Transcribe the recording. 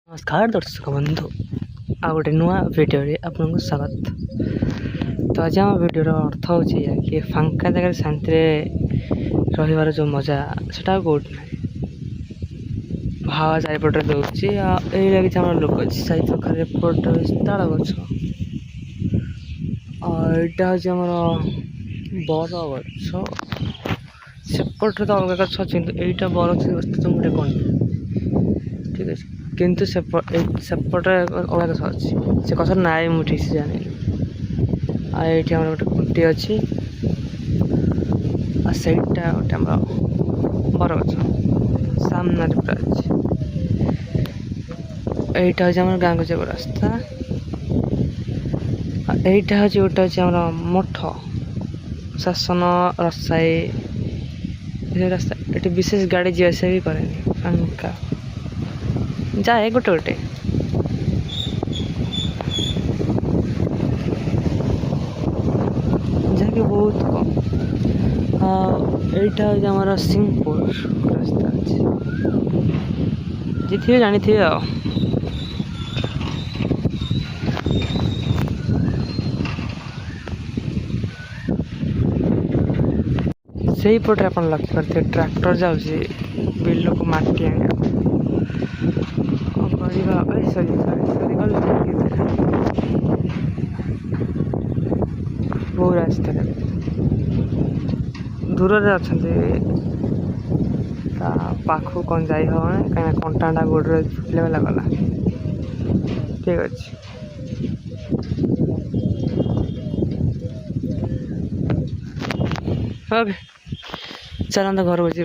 नमस्कार दर्शक बंधु आ गोटे नुआ वीडियो आपको स्वागत। तो आज आम वीडियोर अर्थ हूँ कि फांका जगह शांति रही जो मजा से कौट ना हावा चारिपटे दूसरी लगी आम लोक अच्छी चारि पाखे ताल गच यहाँ हूँ बर गच सेपटे तो अलग गच अच्छी यहाँ बर गछ गोटे कौन ठीक है किंतु सेपटे अलग गछ अच्छी से गछ ना मुझे ठीक से जानी ये आम गोटे खुंटी अच्छी सहीटा गोटे आम बर गछ सामने पूरा अच्छी यहाँ हूँ आम गाँ को जाए रास्ता यहाँ हूँ गोटे अच्छे आम मठ शासन रसाई रास्ता ये विशेष गाड़ी जी आसा भी कैनि फांका जाए गोटे गोटे जहाँकि बहुत कम यहाँ हूँ आम सिंहपुर रास्ता अच्छे जी थे जानी थे से पटे आप लक्ष्य करते ट्रैक्टर जाऊँगी बिल को माटी आने बहु रास्ता दूर अच्छा पाखु कौन जाई हम कहीं कंटाटा गोड़ फुटले वाला गला ठीक अच्छे ओके चलते घर को जी।